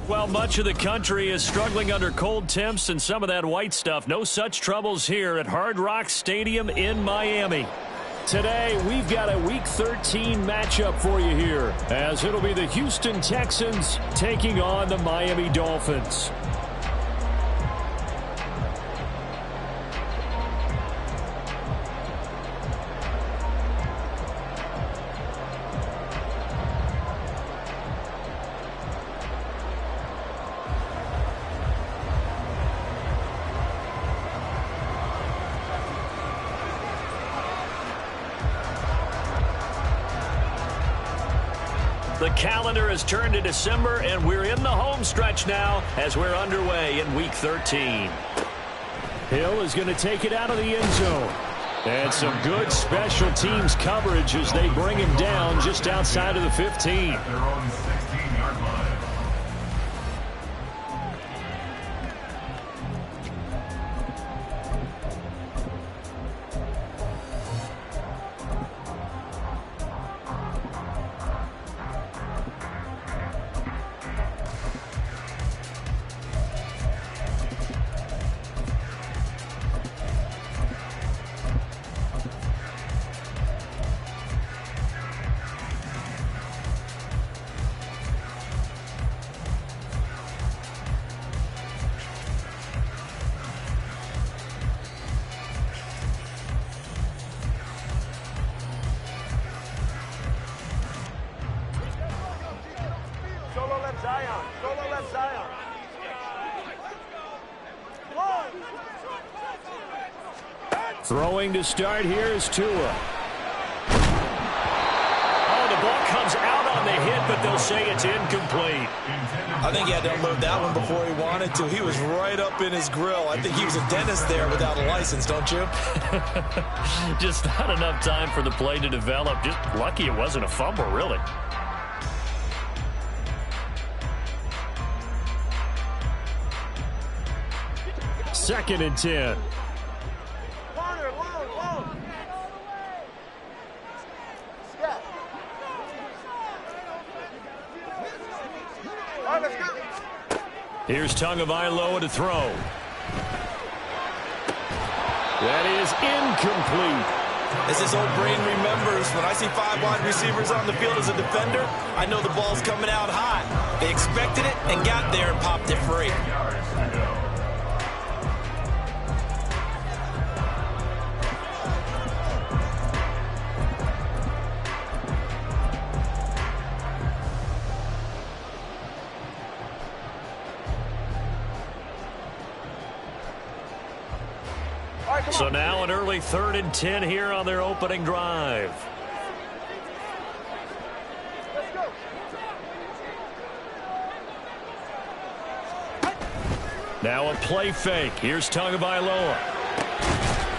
Well, much of the country is struggling under cold temps and some of that white stuff. No such troubles here at Hard Rock Stadium in Miami. Today, we've got a Week 13 matchup for you here, as it'll be the Houston Texans taking on the Miami Dolphins. The calendar has turned to December, and we're in the home stretch now as we're underway in Week 13. Hill is going to take it out of the end zone. And some good special teams coverage as they bring him down just outside of the 15. Throwing to start here is Tua. Oh, the ball comes out on the hit, but they'll say it's incomplete. I think he had to unload that one before he wanted to. He was right up in his grill. I think he was a dentist there without a license, don't you? Just not enough time for the play to develop. Just lucky it wasn't a fumble, really. Second and 10. Here's Tagovailoa to throw. That is incomplete. As his old brain remembers, when I see 5 wide receivers on the field as a defender, I know the ball's coming out hot. They expected it and got there and popped it free. So now an early 3rd and 10 here on their opening drive. Now a play fake. Here's Tagovailoa.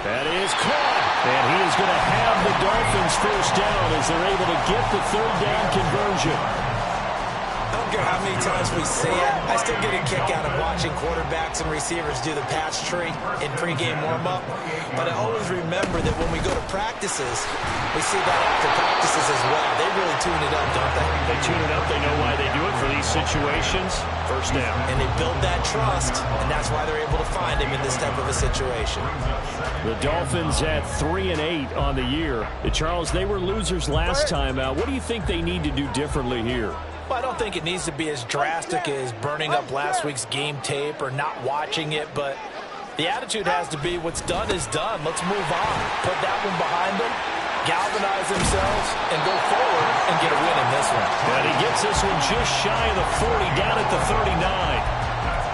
That is caught. And he is going to have the Dolphins first down as they're able to get the 3rd down conversion. I don't care how many times we see it, I still get a kick out of watching quarterbacks and receivers do the pass tree in pregame warm-up. But I always remember that when we go to practices, we see that after practices as well. They really tune it up, don't they? They tune it up. They know why they do it for these situations. First down. And they build that trust, and that's why they're able to find him in this type of a situation. The Dolphins at 3-8 on the year. Charles, they were losers last time out. What do you think they need to do differently here? Well, I don't think it needs to be as drastic as burning up last week's game tape or not watching it, but the attitude has to be what's done is done. Let's move on. Put that one behind them, galvanize themselves, and go forward and get a win in this one. And he gets this one just shy of the 40, down at the 39.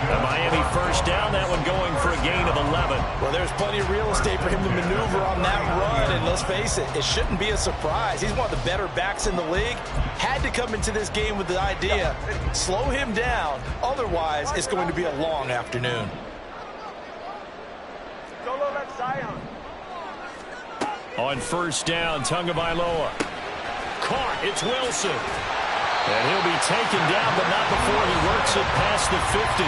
The Miami first down, that one going for a gain of 11. Well, there's plenty of real estate for him to maneuver on that run, and let's face it, it shouldn't be a surprise. He's one of the better backs in the league. Had to come into this game with the idea, slow him down, otherwise it's going to be a long afternoon. On first down, Tagovailoa. Caught. It's Wilson. And he'll be taken down, but not before he works it past the 50.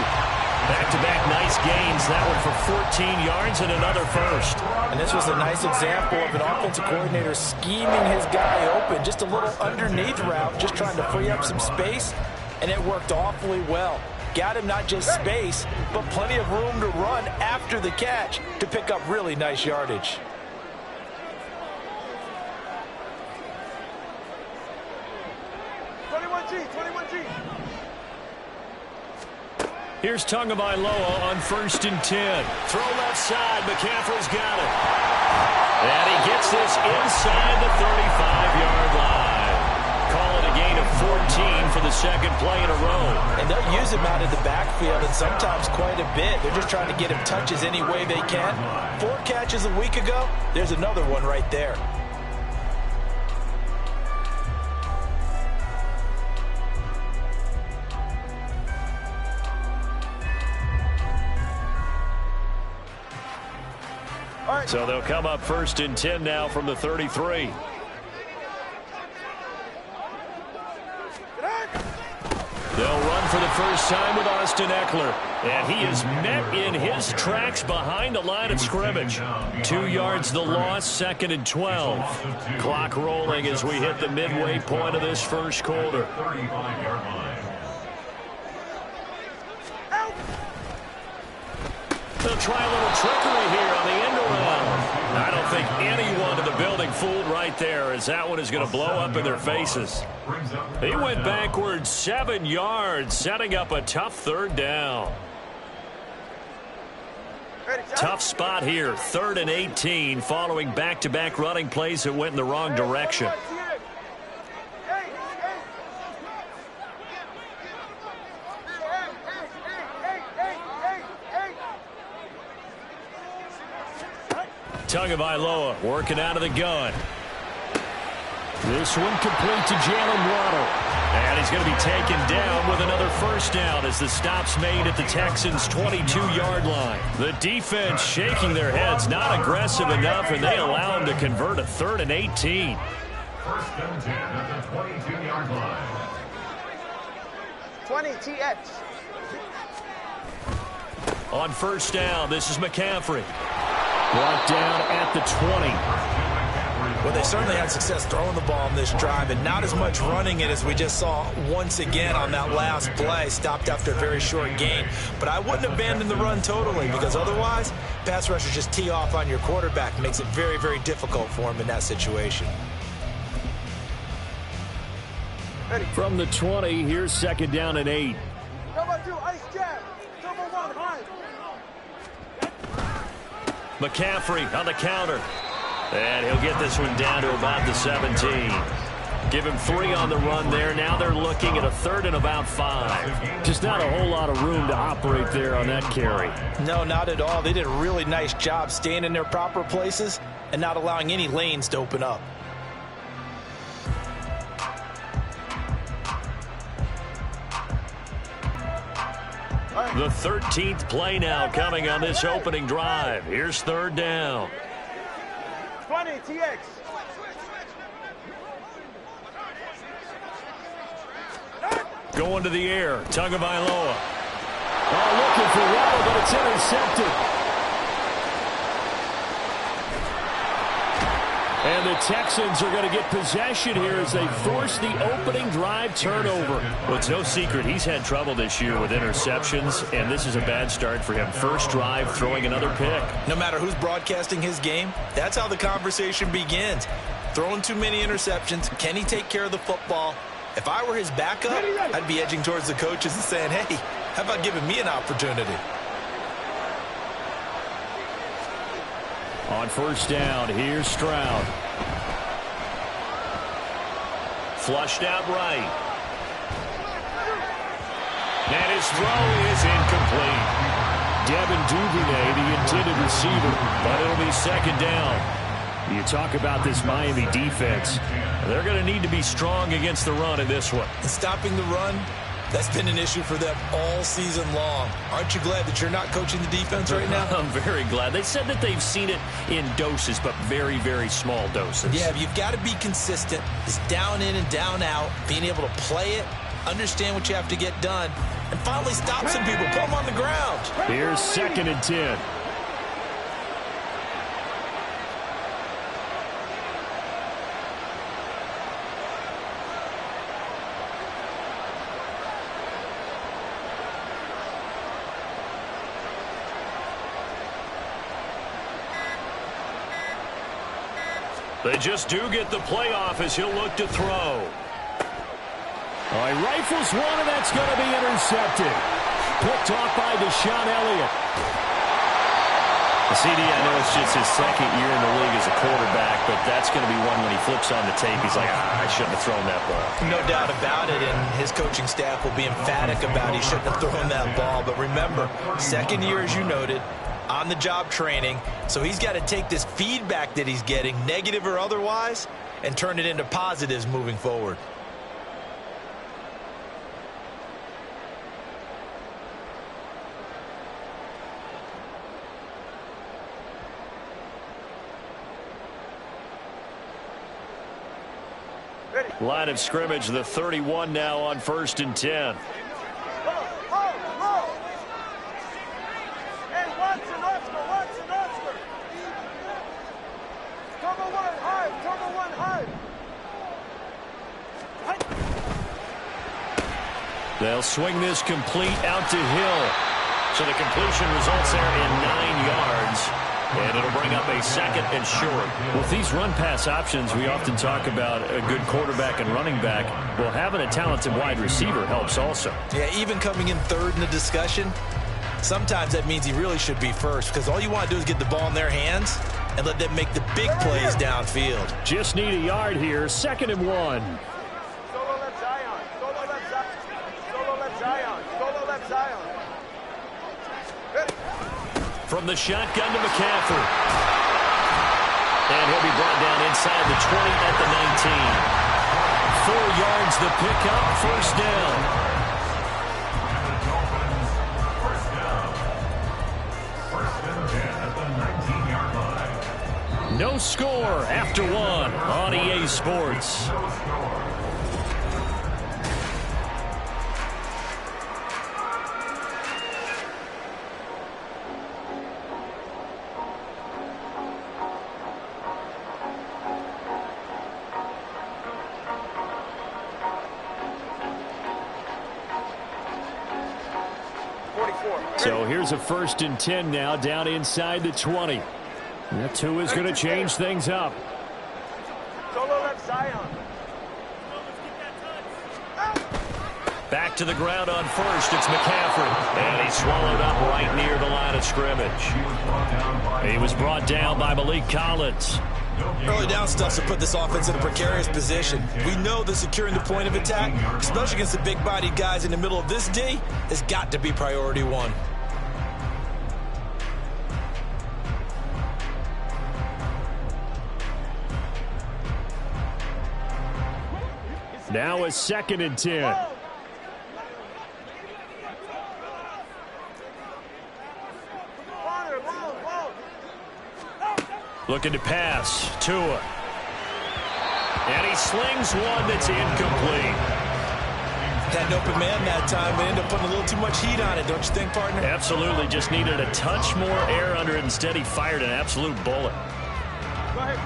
Back-to-back nice gains. That one for 14 yards and another first. And this was a nice example of an offensive coordinator scheming his guy open. Just a little underneath route, just trying to free up some space, and it worked awfully well. Got him not just space, but plenty of room to run after the catch to pick up really nice yardage. Here's Tagovailoa on first and 10. Throw left side. McCaffrey's got it. And he gets this inside the 35-yard line. Call it a gain of 14 for the second play in a row. And they'll use him out of the backfield, and sometimes quite a bit. They're just trying to get him touches any way they can. 4 catches a week ago. There's another one right there. So they'll come up first and 10 now from the 33. They'll run for the first time with Austin Eckler. And he is met in his tracks behind the line of scrimmage. 2 yards the loss, second and 12. Clock rolling as we hit the midway point of this first quarter. They'll try a little trickery here on the end around. I don't think anyone in the building fooled right there, as that one is going to blow up in their faces. He went backwards 7 yards, setting up a tough third down. Tough spot here, 3rd and 18, following back-to-back running plays that went in the wrong direction. Tagovailoa working out of the gun. This one complete to Jalen Waddle. And he's going to be taken down with another first down as the stop's made at the Texans' 22-yard line. The defense shaking their heads, not aggressive enough, and they allow him to convert a 3rd and 18. First and 10 at the 22-yard line. 20 TX. On first down, this is McCaffrey. Brought down at the 20. Well, they certainly had success throwing the ball in this drive, and not as much running it as we just saw once again on that last play. Stopped after a very short gain. But I wouldn't abandon the run totally, because otherwise, pass rushers just tee off on your quarterback. Makes it very, very difficult for him in that situation. From the 20, here's second down and 8. Number 2, ice jab. Number 1, high. McCaffrey on the counter. And he'll get this one down to about the 17. Give him 3 on the run there. Now they're looking at a 3rd and about 5. Just not a whole lot of room to operate there on that carry. No, not at all. They did a really nice job staying in their proper places and not allowing any lanes to open up. The 13th play now coming on this opening drive. Here's 3rd down. 20 TX. Going to the air. Tagovailoa. Oh, looking for Waddle, but it's intercepted. And the Texans are going to get possession here as they force the opening drive turnover. Well, it's no secret he's had trouble this year with interceptions, and this is a bad start for him. First drive, throwing another pick. No matter who's broadcasting his game, that's how the conversation begins. Throwing too many interceptions. Can he take care of the football? If I were his backup, I'd be edging towards the coaches and saying, hey, how about giving me an opportunity? On first down, here's Stroud. Flushed out right. And his throw is incomplete. Devin Duvernay, the intended receiver, but it'll be second down. You talk about this Miami defense. They're going to need to be strong against the run in this one. And stopping the run, That's been an issue for them all season long. Aren't you glad that you're not coaching the defense right now? I'm very glad. They said that they've seen it in doses, but very, very small doses. Yeah, you've got to be consistent. It's down in and down out, being able to play it, understand what you have to get done, and finally stop some people, put them on the ground. Here's 2nd and 10. They just do get the playoff as he'll look to throw. All right, rifles one, and that's going to be intercepted. Picked off by Deshaun Elliott. The CD, I know it's just his 2nd year in the league as a quarterback, but that's going to be one when he flips on the tape. He's like, I shouldn't have thrown that ball. No doubt about it, and his coaching staff will be emphatic about he shouldn't have thrown that ball. But remember, 2nd year, as you noted, on-the-job training, so he's got to take this feedback that he's getting, negative or otherwise, and turn it into positives moving forward. Line of scrimmage, the 31 now on 1st and 10. They'll swing this complete out to Hill. So the completion results there in 9 yards. And it'll bring up a 2nd and short. With these run-pass options, we often talk about a good quarterback and running back. Well, having a talented wide receiver helps also. Yeah, even coming in 3rd in the discussion, sometimes that means he really should be first, because all you want to do is get the ball in their hands and let them make the big plays downfield. Just need a yard here, 2nd and 1. Solo left Zion. Solo left Zion. Solo left Zion. Solo left Zion. From the shotgun to McCaffrey. And he'll be brought down inside the 20 at the 19. 4 yards the pickup, 1st down. First and 10 at the 19-yard line. No score after 1 on EA Sports. No score. So here's a 1st and 10 now, down inside the 20. That 2 is going to change things up. Solo left Zion. Back to the ground on 1st, it's McCaffrey. And he's swallowed up right near the line of scrimmage. He was brought down by Malik Collins. Early down stuff to put this offense in a precarious position. We know that securing the point of attack, especially against the big-bodied guys in the middle of this D, has got to be priority 1. Now a 2nd and 10. Looking to pass. Tua. And he slings one that's incomplete. Had an open man that time, but ended up putting a little too much heat on it, don't you think, partner? Absolutely. Just needed a touch more air under it. Instead, he fired an absolute bullet.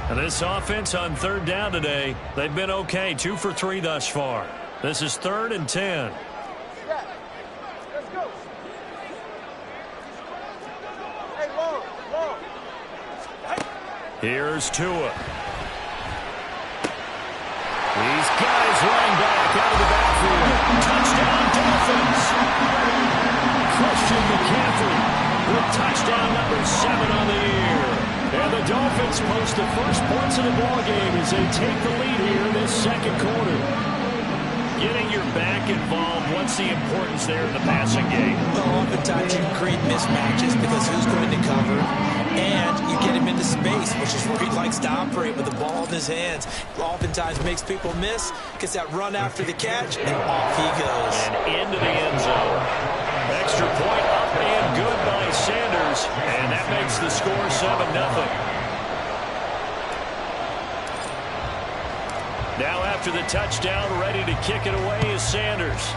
And this offense on 3rd down today, they've been okay. 2 for 3 thus far. This is 3rd and 10. Yeah. Let's go. Hey, long, long. Here's Tua. These guys running back out of the backfield. Touchdown, Dolphins. Christian McCaffrey with touchdown number 7 on the year. And the Dolphins post the first points of the ball game as they take the lead here in this 2nd quarter. Getting your back involved, what's the importance there in the passing game? Well, oftentimes you create mismatches because who's going to cover, and you get him into space, which is where he likes to operate with the ball in his hands. Oftentimes makes people miss, gets that run after the catch, and off he goes. And into the end zone. Extra point up and good by Sanders, and that makes the score 7-0. Now after the touchdown, ready to kick it away is Sanders.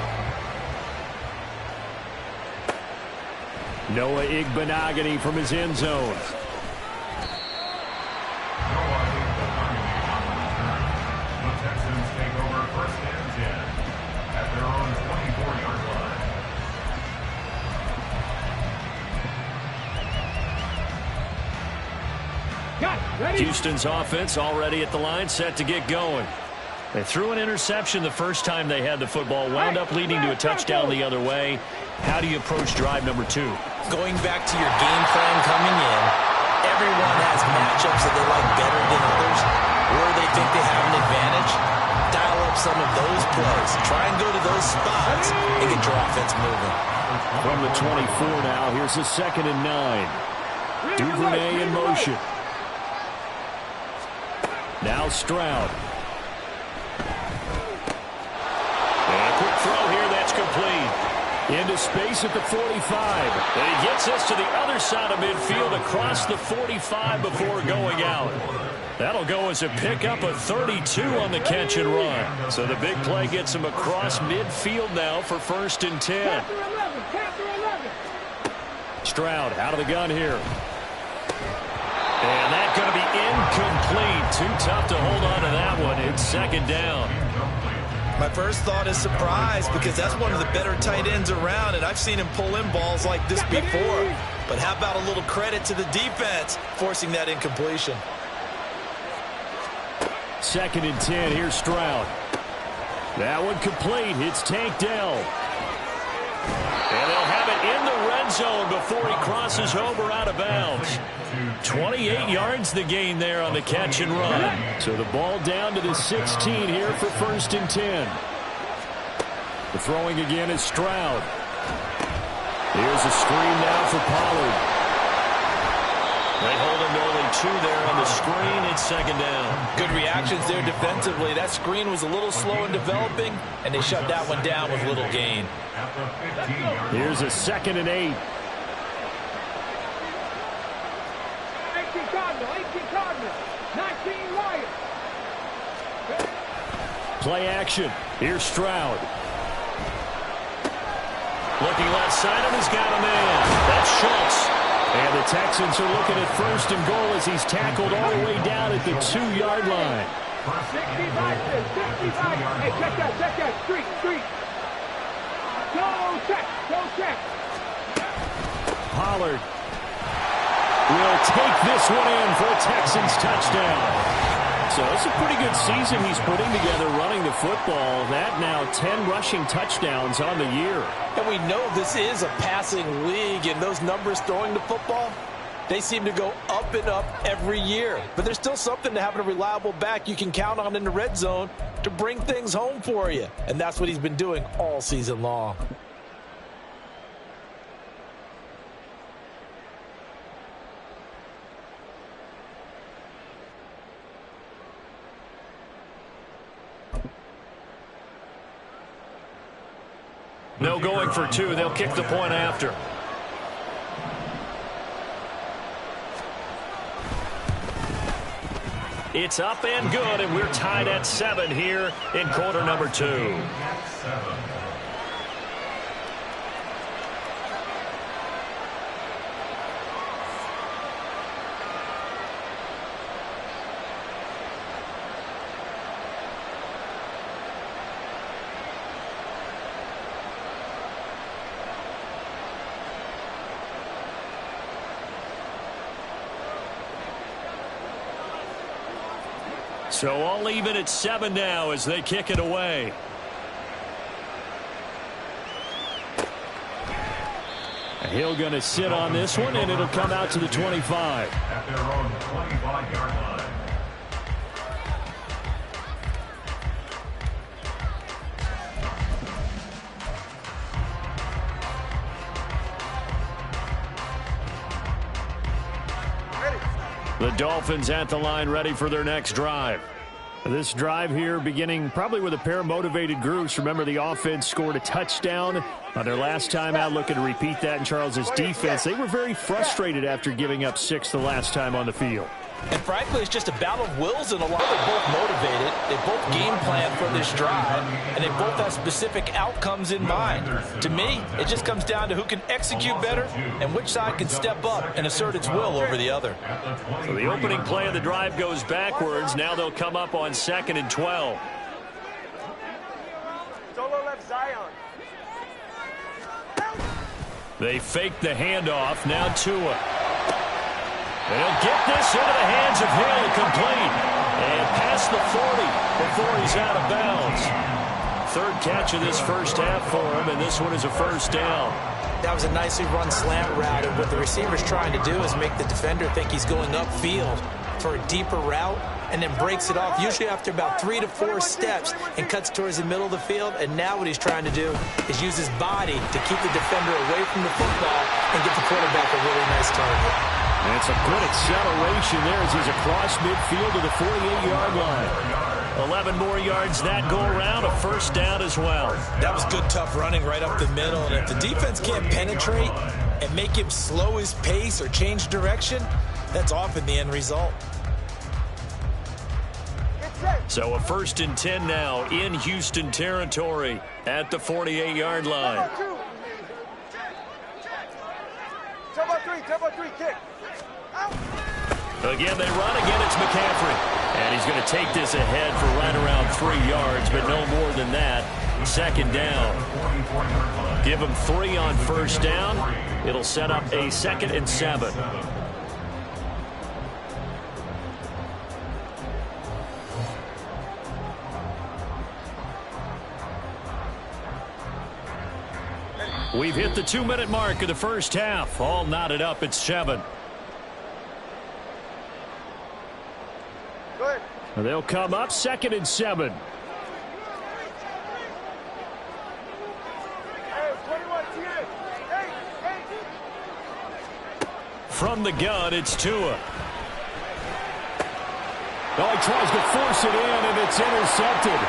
Noah Igbenogany from his end zone. The Texans take over 1st and 10 at their own 24-yard line. Houston's offense already at the line, set to get going. They threw an interception the first time they had the football, wound up leading to a touchdown the other way. How do you approach drive number 2? Going back to your game plan coming in, everyone has matchups that they like better than others, where they think they have an advantage. Dial up some of those plays. Try and go to those spots and get your offense moving. From the 24 now, here's a 2nd and 9. Duvernay in motion. Now Stroud. And a quick throw here, that's complete. Into space at the 45. And he gets us to the other side of midfield across the 45 before going out. That'll go as a pickup of 32 on the catch and run. So the big play gets him across midfield now for 1st and 10. Stroud out of the gun here. And that's going to be incomplete. Too tough to hold on to that one. It's 2nd down. My first thought is surprise, because that's one of the better tight ends around, and I've seen him pull in balls like this before. But how about a little credit to the defense forcing that incompletion? 2nd and 10. Here's Stroud. That one complete. It's Tank Dell. And they'll have it in the red zone before he crosses over out of bounds. 28 yards the gain there on the catch and run. So the ball down to the 16 here for 1st and 10. The throwing again is Stroud. Here's a screen now for Pollard. They hold him to only 2 there on the screen. It's 2nd down. Good reactions there defensively. That screen was a little slow in developing, and they shut that one down with little gain. Here's a 2nd and 8. 18 Cardinals, 19 Lions. Play action. Here's Stroud. Looking left side, and he's got a man. That's Schultz. And the Texans are looking at 1st and goal as he's tackled all the way down at the 2-yard line. 65. Hey, check that. Street. Go check. Pollard will take this one in for a Texans touchdown. So it's a pretty good season he's putting together running the football. That now 10 rushing touchdowns on the year. And we know this is a passing league, and those numbers throwing the football, they seem to go up and up every year. But there's still something to having a reliable back you can count on in the red zone to bring things home for you. And that's what he's been doing all season long. No going for 2. They'll kick the point after. It's up and good, and we're tied at 7 here in quarter number 2. So all even at 7 now as they kick it away. Hill going to sit on this one, and it'll come out to the 25. At their own 25-yard line. The Dolphins at the line ready for their next drive. This drive here beginning probably with a pair of motivated groups. Remember, the offense scored a touchdown on their last time out, looking to repeat that in Charles's defense. They were very frustrated after giving up 6 the last time on the field. And frankly, it's just a battle of wills, and a lot. They're both motivated. They both game plan for this drive, and they both have specific outcomes in mind. To me, it just comes down to who can execute better and which side can step up and assert its will over the other. So the opening play of the drive goes backwards. Now they'll come up on 2nd and 12. Solo left Zion. They fake the handoff. Now Tua. They'll get this into the hands of Hill, complete. And past the 40 before he's out of bounds. Third catch of this first half for him, and this one is a first down. That was a nicely run slant route, and what the receiver's trying to do is make the defender think he's going upfield for a deeper route, and then breaks it off, usually after about 3 to 4 steps, and cuts towards the middle of the field. And now what he's trying to do is use his body to keep the defender away from the football and get the quarterback a really nice target. And it's a good acceleration there as he's across midfield to the 48-yard line. 11 more yards that go around, a first down as well. That was good, tough running right up the middle. And if the defense can't penetrate and make him slow his pace or change direction, that's often the end result. So a 1st and 10 now in Houston territory at the 48-yard line. Tempo 3, kick. Again, they run. Again, it's McCaffrey. And he's going to take this ahead for right around 3 yards, but no more than that. 2nd down. Give him 3 on first down. It'll set up a 2nd and 7. We've hit the 2-minute mark of the first half. All knotted up at 7. Good. They'll come up 2nd and 7. Hey, 21, hey. From the gun, it's Tua. Oh, he tries to force it in, and it's intercepted.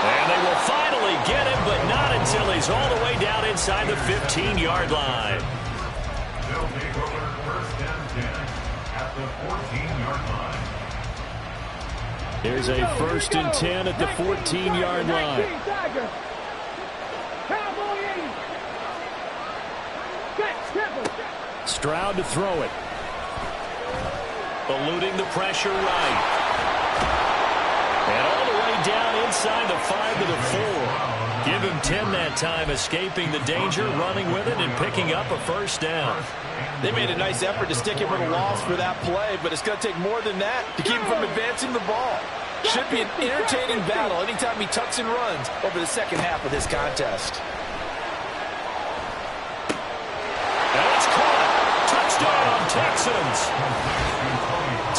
And they will finally get him, but not until he's all the way down inside the 15-yard line. They'll take over 1st and 10 at the 14-yard line. Here's a 1st and 10 at the 14-yard line. Stroud to throw it. Eluding the pressure right. And all the way down inside the 5 to the 4. Give him 10 that time, escaping the danger, running with it, and picking up a first down. They made a nice effort to stick him with a loss for that play, but it's going to take more than that to keep him from advancing the ball. Should be an entertaining battle anytime he tucks and runs over the second half of this contest. And it's caught. Touchdown, Texans.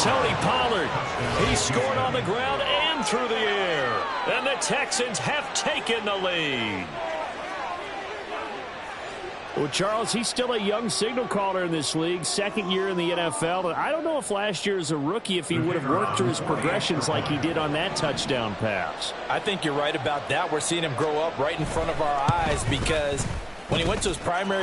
Tony Pollard, he scored on the ground and through the air. And the Texans have taken the lead. Well, Charles, he's still a young signal caller in this league, 2nd year in the NFL. I don't know if last year as a rookie, if he would have worked through his progressions like he did on that touchdown pass. I think you're right about that. We're seeing him grow up right in front of our eyes, because when he went to his primary